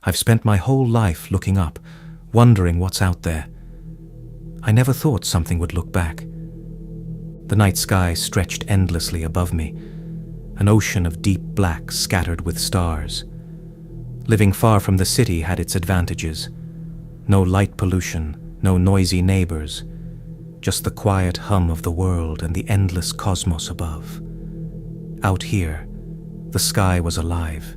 I've spent my whole life looking up, wondering what's out there. I never thought something would look back. The night sky stretched endlessly above me, an ocean of deep black scattered with stars. Living far from the city had its advantages. No light pollution, no noisy neighbors, just the quiet hum of the world and the endless cosmos above. Out here, the sky was alive.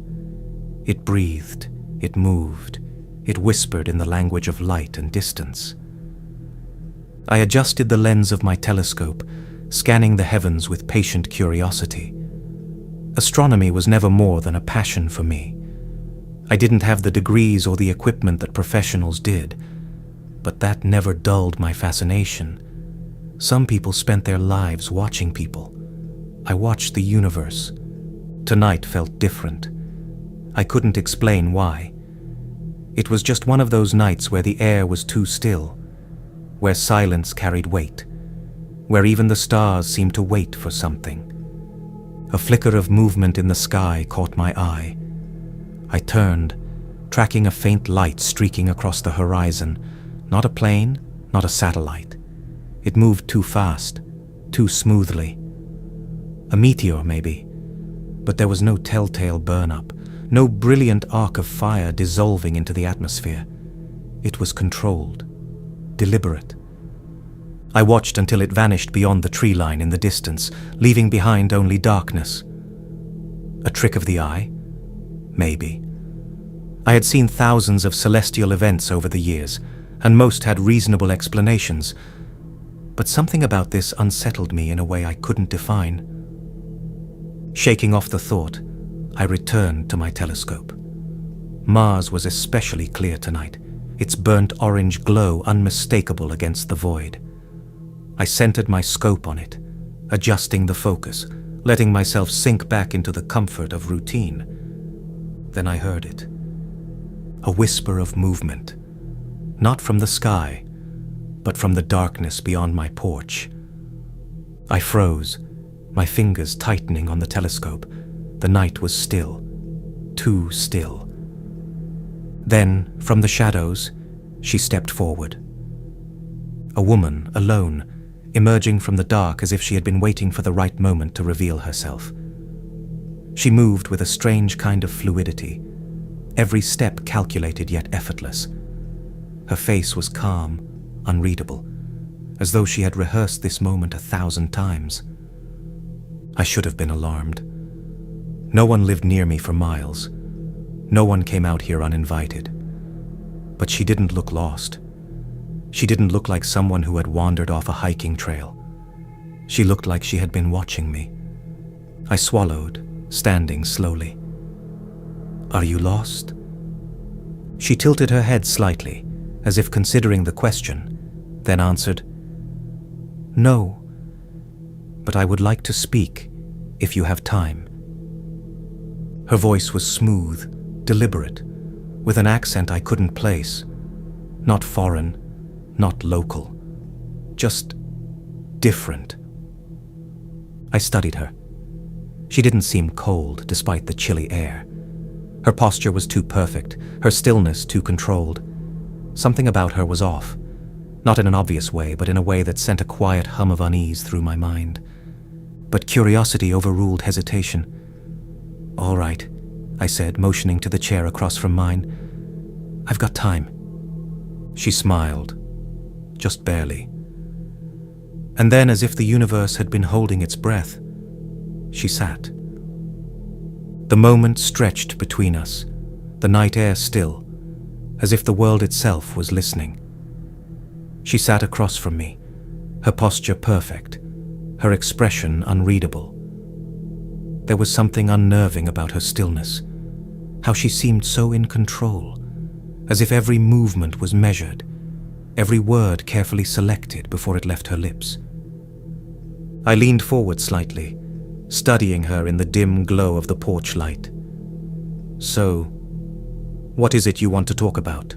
It breathed, it moved, it whispered in the language of light and distance. I adjusted the lens of my telescope, scanning the heavens with patient curiosity. Astronomy was never more than a passion for me. I didn't have the degrees or the equipment that professionals did, but that never dulled my fascination. Some people spent their lives watching people. I watched the universe. Tonight felt different. I couldn't explain why. It was just one of those nights where the air was too still, where silence carried weight, where even the stars seemed to wait for something. A flicker of movement in the sky caught my eye. I turned, tracking a faint light streaking across the horizon. Not a plane, not a satellite. It moved too fast, too smoothly. A meteor, maybe, but there was no telltale burn-up, no brilliant arc of fire dissolving into the atmosphere. It was controlled, deliberate. I watched until it vanished beyond the tree line in the distance, leaving behind only darkness. A trick of the eye? Maybe. I had seen thousands of celestial events over the years, and most had reasonable explanations, but something about this unsettled me in a way I couldn't define. Shaking off the thought, I returned to my telescope. Mars was especially clear tonight, its burnt orange glow unmistakable against the void. I centered my scope on it, adjusting the focus, letting myself sink back into the comfort of routine. Then I heard it. A whisper of movement, not from the sky, but from the darkness beyond my porch. I froze, my fingers tightening on the telescope. The night was still, too still. Then, from the shadows, she stepped forward. A woman, alone, emerging from the dark as if she had been waiting for the right moment to reveal herself. She moved with a strange kind of fluidity, every step calculated yet effortless. Her face was calm, unreadable, as though she had rehearsed this moment 1,000 times. I should have been alarmed. No one lived near me for miles. No one came out here uninvited. But she didn't look lost. She didn't look like someone who had wandered off a hiking trail. She looked like she had been watching me. I swallowed, standing slowly. "Are you lost?" She tilted her head slightly, as if considering the question, then answered, "No, but I would like to speak, if you have time." Her voice was smooth, deliberate, with an accent I couldn't place. Not foreign, not local, just different. I studied her. She didn't seem cold despite the chilly air. Her posture was too perfect, her stillness too controlled. Something about her was off, not in an obvious way, but in a way that sent a quiet hum of unease through my mind. But curiosity overruled hesitation. "All right," I said, motioning to the chair across from mine. "I've got time." She smiled, just barely. And then, as if the universe had been holding its breath, she sat. The moment stretched between us, the night air still, as if the world itself was listening. She sat across from me, her posture perfect, her expression unreadable. There was something unnerving about her stillness, how she seemed so in control, as if every movement was measured, every word carefully selected before it left her lips. I leaned forward slightly, studying her in the dim glow of the porch light. "So, what is it you want to talk about?"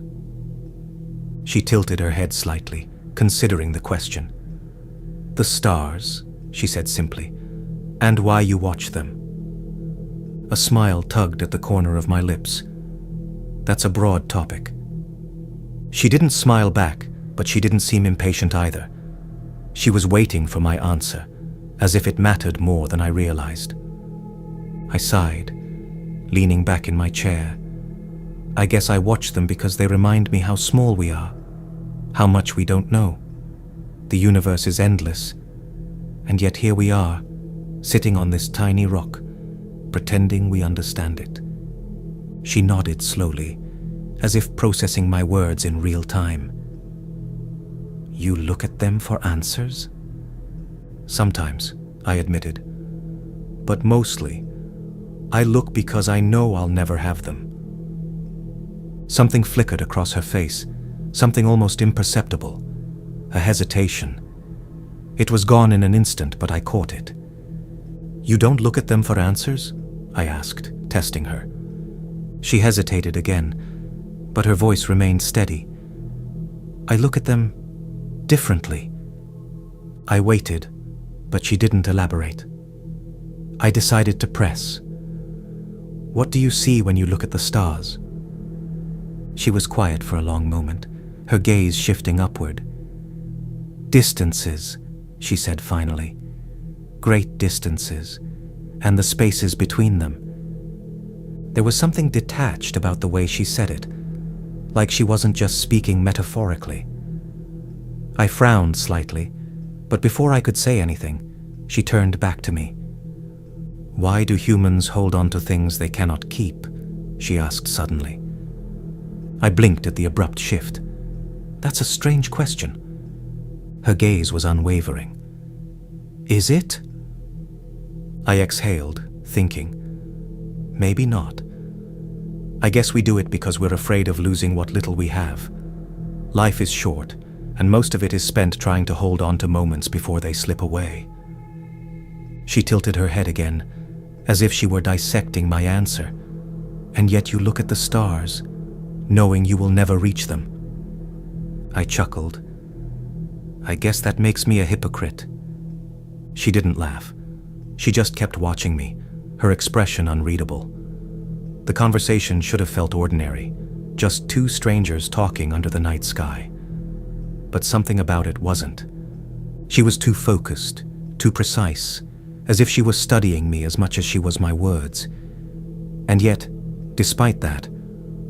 She tilted her head slightly, considering the question. "The stars," she said simply, "and why you watch them." A smile tugged at the corner of my lips. That's a broad topic. She didn't smile back, but she didn't seem impatient either. She was waiting for my answer, as if it mattered more than I realized. I sighed, leaning back in my chair. I guess I watch them because they remind me how small we are, how much we don't know. The universe is endless, and yet here we are, sitting on this tiny rock, pretending we understand it. She nodded slowly, as if processing my words in real time. You look at them for answers? Sometimes, I admitted. But mostly, I look because I know I'll never have them. Something flickered across her face, something almost imperceptible, a hesitation. It was gone in an instant, but I caught it. You don't look at them for answers? I asked, testing her. She hesitated again, but her voice remained steady. I look at them differently. I waited, but she didn't elaborate. I decided to press. What do you see when you look at the stars? She was quiet for a long moment, her gaze shifting upward. Distances, she said finally. Great distances, and the spaces between them. There was something detached about the way she said it, like she wasn't just speaking metaphorically. I frowned slightly, but before I could say anything, she turned back to me. Why do humans hold on to things they cannot keep? She asked suddenly. I blinked at the abrupt shift. That's a strange question. Her gaze was unwavering. Is it? I exhaled, thinking. Maybe not. I guess we do it because we're afraid of losing what little we have. Life is short, and most of it is spent trying to hold on to moments before they slip away. She tilted her head again, as if she were dissecting my answer. And yet you look at the stars, knowing you will never reach them. I chuckled. I guess that makes me a hypocrite. She didn't laugh. She just kept watching me, her expression unreadable. The conversation should have felt ordinary, just two strangers talking under the night sky. But something about it wasn't. She was too focused, too precise, as if she was studying me as much as she was my words. And yet, despite that,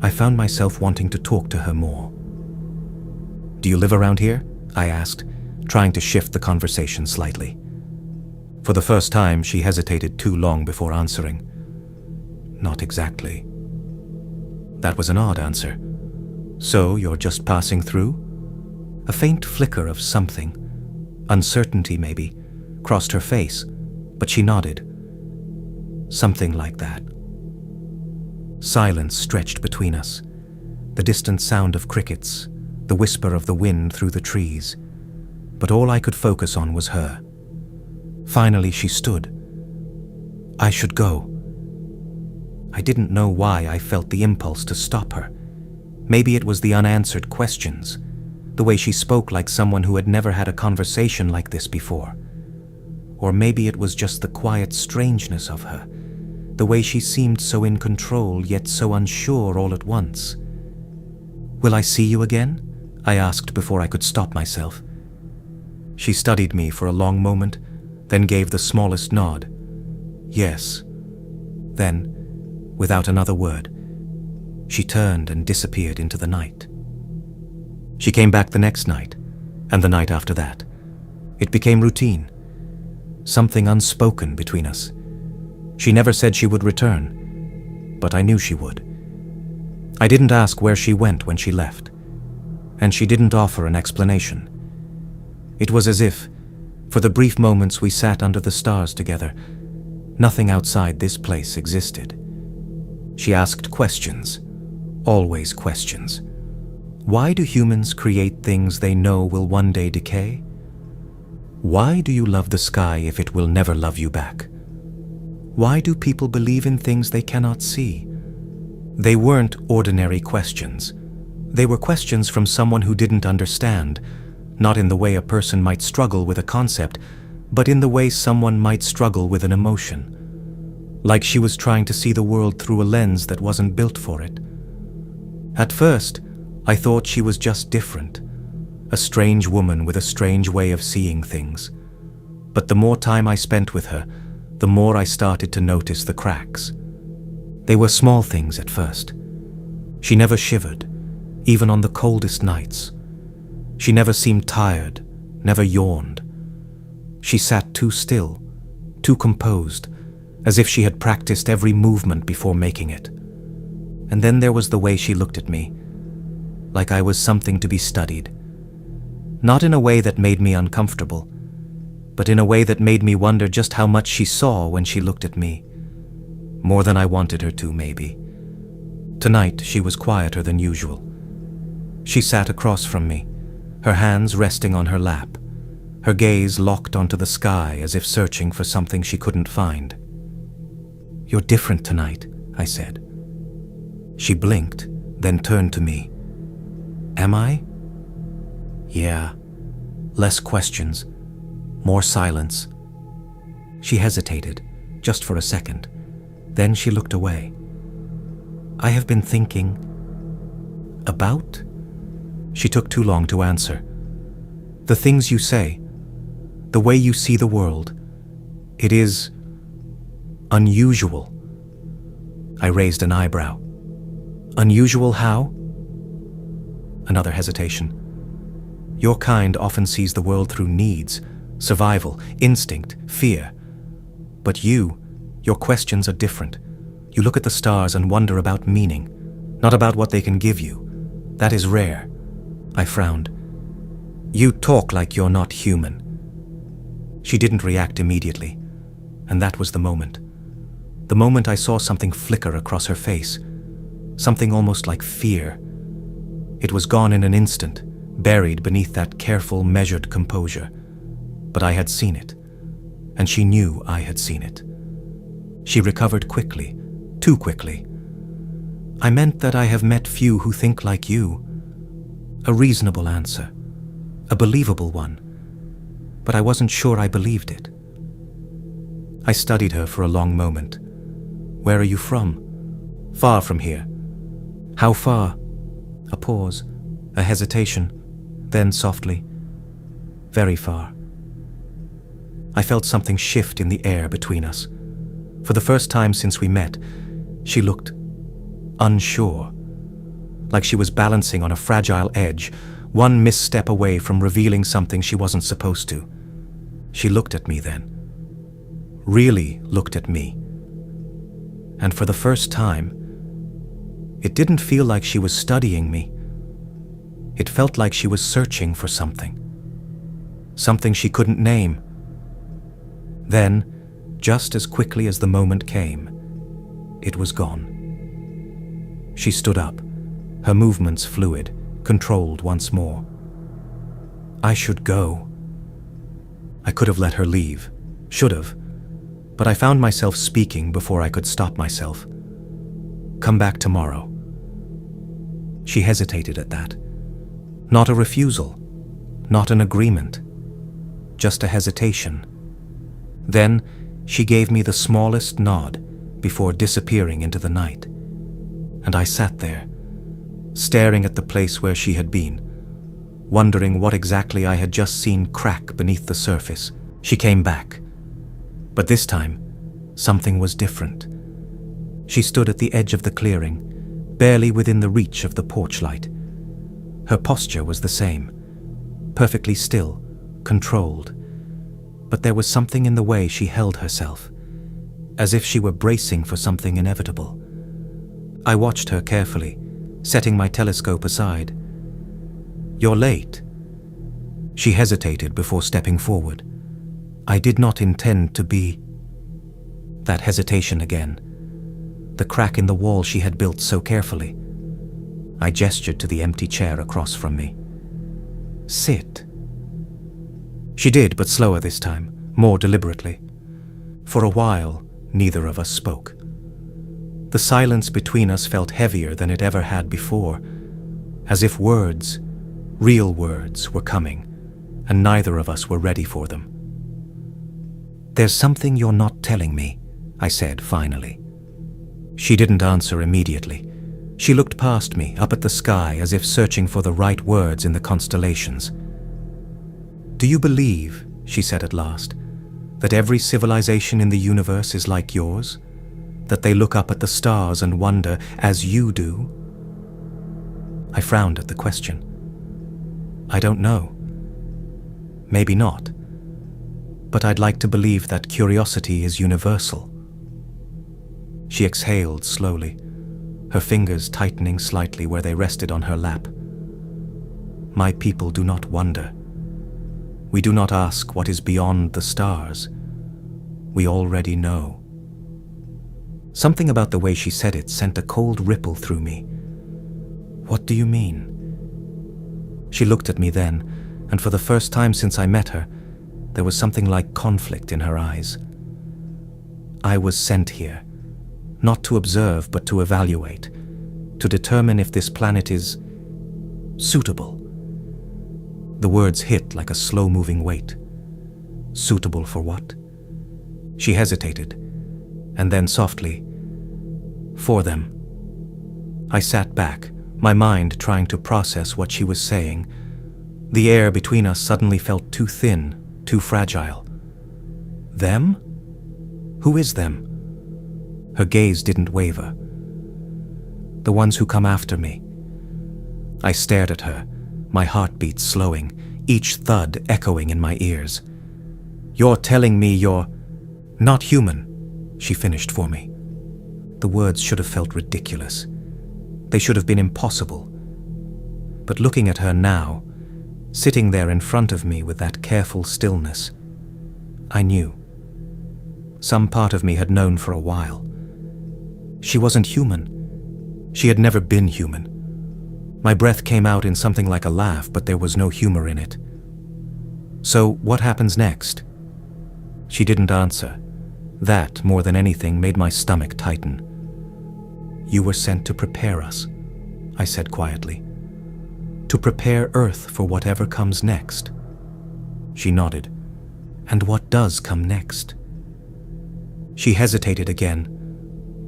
I found myself wanting to talk to her more. Do you live around here? I asked, trying to shift the conversation slightly. For the first time, she hesitated too long before answering. Not exactly. That was an odd answer. So you're just passing through? A faint flicker of something, uncertainty maybe, crossed her face, but she nodded. Something like that. Silence stretched between us, the distant sound of crickets, the whisper of the wind through the trees. But all I could focus on was her. Finally, she stood. I should go. I didn't know why I felt the impulse to stop her. Maybe it was the unanswered questions, the way she spoke like someone who had never had a conversation like this before. Or maybe it was just the quiet strangeness of her, the way she seemed so in control yet so unsure all at once. Will I see you again? I asked before I could stop myself. She studied me for a long moment, then gave the smallest nod. Yes. Then, without another word, she turned and disappeared into the night. She came back the next night, and the night after that. It became routine, something unspoken between us. She never said she would return, but I knew she would. I didn't ask where she went when she left, and she didn't offer an explanation. It was as if, for the brief moments we sat under the stars together, nothing outside this place existed. She asked questions, always questions. Why do humans create things they know will one day decay? Why do you love the sky if it will never love you back? Why do people believe in things they cannot see? They weren't ordinary questions. They were questions from someone who didn't understand, not in the way a person might struggle with a concept, but in the way someone might struggle with an emotion. Like she was trying to see the world through a lens that wasn't built for it. At first, I thought she was just different, a strange woman with a strange way of seeing things. But the more time I spent with her, the more I started to notice the cracks. They were small things at first. She never shivered, even on the coldest nights. She never seemed tired, never yawned. She sat too still, too composed, as if she had practiced every movement before making it. And then there was the way she looked at me, like I was something to be studied. Not in a way that made me uncomfortable, but in a way that made me wonder just how much she saw when she looked at me. More than I wanted her to, maybe. Tonight, she was quieter than usual. She sat across from me, her hands resting on her lap, her gaze locked onto the sky as if searching for something she couldn't find. "You're different tonight," I said. She blinked, then turned to me. "Am I?" "Yeah." Less questions, more silence. She hesitated, just for a second. Then she looked away. "I have been thinking..." "About?" She took too long to answer. "The things you say, the way you see the world, it is unusual." I raised an eyebrow. "Unusual how?" Another hesitation. "Your kind often sees the world through needs, survival, instinct, fear. But your questions are different. You look at the stars and wonder about meaning, not about what they can give you. That is rare." I frowned. "You talk like you're not human." She didn't react immediately, and that was the moment. The moment I saw something flicker across her face, something almost like fear. It was gone in an instant, buried beneath that careful, measured composure. But I had seen it, and she knew I had seen it. She recovered quickly, too quickly. "I meant that I have met few who think like you." A reasonable answer, a believable one, but I wasn't sure I believed it. I studied her for a long moment. "Where are you from?" "Far from here." "How far?" A pause, a hesitation, then softly, "Very far." I felt something shift in the air between us. For the first time since we met, she looked unsure, like she was balancing on a fragile edge, one misstep away from revealing something she wasn't supposed to. She looked at me then. Really looked at me. And for the first time, it didn't feel like she was studying me. It felt like she was searching for something. Something she couldn't name. Then, just as quickly as the moment came, it was gone. She stood up, her movements fluid, controlled once more. I should go. I could have let her leave, should have, but I found myself speaking before I could stop myself. "Come back tomorrow." She hesitated at that. Not a refusal, not an agreement, just a hesitation. Then she gave me the smallest nod before disappearing into the night. And I sat there, staring at the place where she had been, wondering what exactly I had just seen crack beneath the surface. She came back. But this time, something was different. She stood at the edge of the clearing, barely within the reach of the porch light. Her posture was the same, perfectly still, controlled. But there was something in the way she held herself, as if she were bracing for something inevitable. I watched her carefully, setting my telescope aside. "You're late." She hesitated before stepping forward. I did not intend to be... That hesitation again. The crack in the wall she had built so carefully. I gestured to the empty chair across from me. "Sit." She did, but slower this time, more deliberately. For a while, neither of us spoke. The silence between us felt heavier than it ever had before, as if words, real words, were coming, and neither of us were ready for them. "There's something you're not telling me," I said finally. She didn't answer immediately. She looked past me, up at the sky, as if searching for the right words in the constellations. "Do you believe," she said at last, "that every civilization in the universe is like yours? That they look up at the stars and wonder, as you do?" I frowned at the question. "I don't know. Maybe not. But I'd like to believe that curiosity is universal." She exhaled slowly, her fingers tightening slightly where they rested on her lap. "My people do not wonder. We do not ask what is beyond the stars. We already know." Something about the way she said it sent a cold ripple through me. "What do you mean?" She looked at me then, and for the first time since I met her, there was something like conflict in her eyes. "I was sent here, not to observe but to evaluate, to determine if this planet is suitable." The words hit like a slow-moving weight. Suitable for what? She hesitated, and then softly, "For them." I sat back, my mind trying to process what she was saying. The air between us suddenly felt too thin, too fragile. "Them? Who is them?" Her gaze didn't waver. "The ones who come after me." I stared at her, my heartbeat slowing, each thud echoing in my ears. "You're telling me you're not human," she finished for me. The words should have felt ridiculous. They should have been impossible. But looking at her now, sitting there in front of me with that careful stillness, I knew. Some part of me had known for a while. She wasn't human. She had never been human. My breath came out in something like a laugh, but there was no humor in it. "So what happens next?" She didn't answer. That, more than anything, made my stomach tighten. "You were sent to prepare us," I said quietly. "To prepare Earth for whatever comes next." She nodded. "And what does come next?" She hesitated again,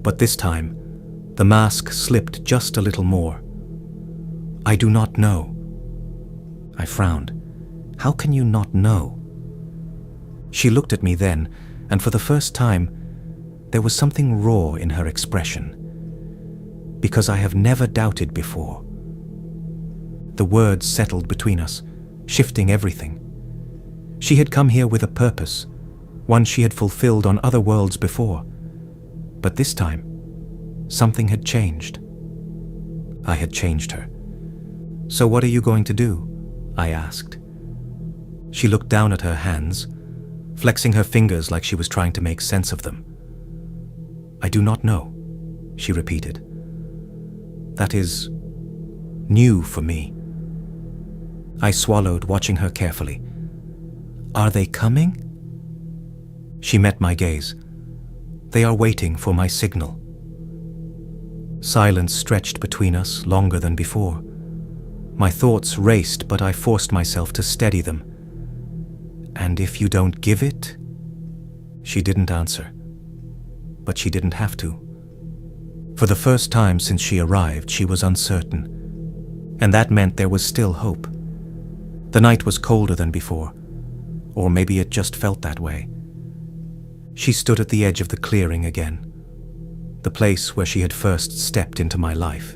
but this time, the mask slipped just a little more. "I do not know." I frowned. "How can you not know?" She looked at me then, and for the first time, there was something raw in her expression. "Because I have never doubted before." The words settled between us, shifting everything. She had come here with a purpose, one she had fulfilled on other worlds before. But this time, something had changed. I had changed her. "So what are you going to do?" I asked. She looked down at her hands, flexing her fingers like she was trying to make sense of them. "I do not know," she repeated. "That is new for me." I swallowed, watching her carefully. "Are they coming?" She met my gaze. "They are waiting for my signal." Silence stretched between us longer than before. My thoughts raced, but I forced myself to steady them. "And if you don't give it?" She didn't answer. But she didn't have to. For the first time since she arrived, she was uncertain. And that meant there was still hope. The night was colder than before. Or maybe it just felt that way. She stood at the edge of the clearing again, the place where she had first stepped into my life.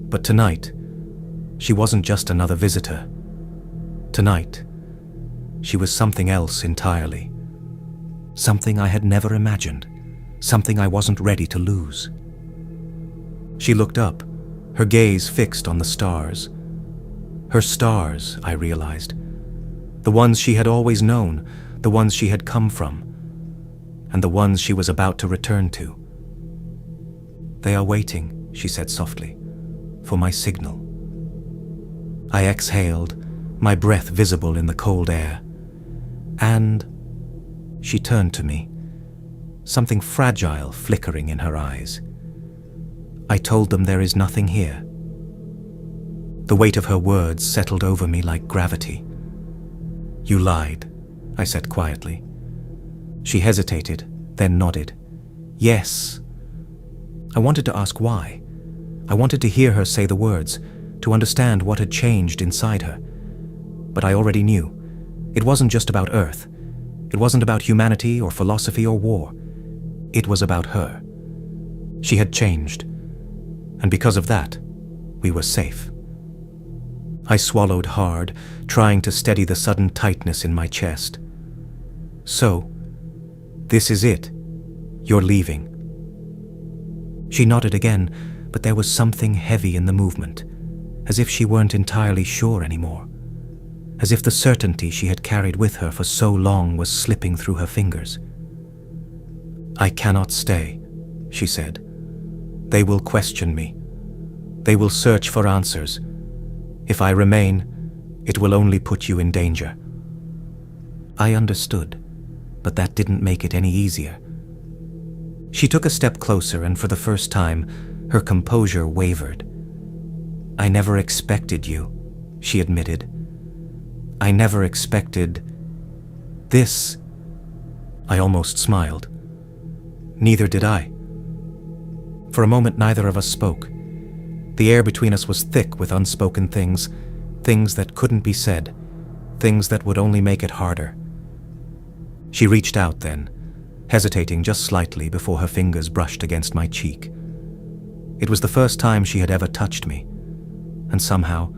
But tonight, she wasn't just another visitor. Tonight, she was something else entirely. Something I had never imagined. Something I wasn't ready to lose. She looked up, her gaze fixed on the stars. Her stars, I realized. The ones she had always known, the ones she had come from, and the ones she was about to return to. "They are waiting," she said softly, "for my signal." I exhaled, my breath visible in the cold air. And she turned to me, something fragile flickering in her eyes. "I told them there is nothing here." The weight of her words settled over me like gravity. "You lied," I said quietly. She hesitated, then nodded. "Yes." I wanted to ask why, I wanted to hear her say the words, to understand what had changed inside her. But I already knew. It wasn't just about Earth. It wasn't about humanity or philosophy or war. It was about her. She had changed. And because of that, we were safe. I swallowed hard, trying to steady the sudden tightness in my chest. So, this is it. You're leaving. She nodded again, but there was something heavy in the movement, as if she weren't entirely sure anymore, as if the certainty she had carried with her for so long was slipping through her fingers. I cannot stay, she said. They will question me. They will search for answers. If I remain, it will only put you in danger. I understood, but that didn't make it any easier. She took a step closer, and for the first time, her composure wavered. I never expected you, she admitted. I never expected this. I almost smiled. Neither did I. For a moment, neither of us spoke. The air between us was thick with unspoken things, things that couldn't be said, things that would only make it harder. She reached out then, hesitating just slightly before her fingers brushed against my cheek. It was the first time she had ever touched me, and somehow,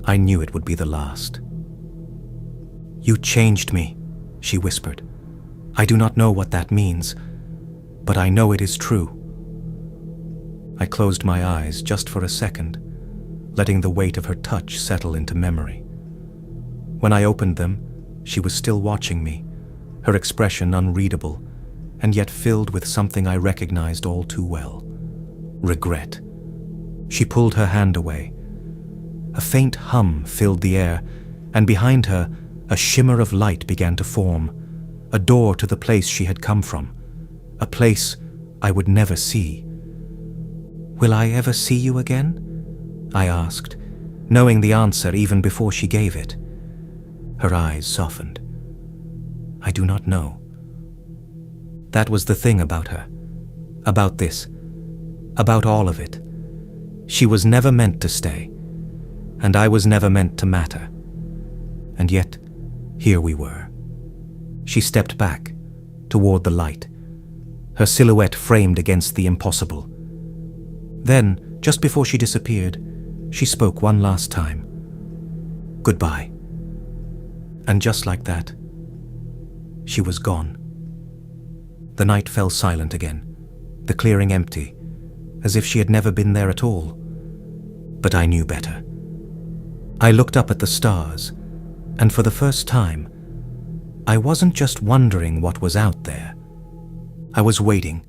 I knew it would be the last. You changed me, she whispered. I do not know what that means, but I know it is true. I closed my eyes just for a second, letting the weight of her touch settle into memory. When I opened them, she was still watching me, her expression unreadable, and yet filled with something I recognized all too well. Regret. She pulled her hand away. A faint hum filled the air, and behind her, a shimmer of light began to form, a door to the place she had come from, a place I would never see. Will I ever see you again? I asked, knowing the answer even before she gave it. Her eyes softened. I do not know. That was the thing about her, about this, about all of it. She was never meant to stay, and I was never meant to matter. And yet, here we were. She stepped back, toward the light, her silhouette framed against the impossible. Then, just before she disappeared, she spoke one last time. Goodbye. And just like that, she was gone. The night fell silent again, the clearing empty, as if she had never been there at all. But I knew better. I looked up at the stars, and for the first time, I wasn't just wondering what was out there. I was waiting,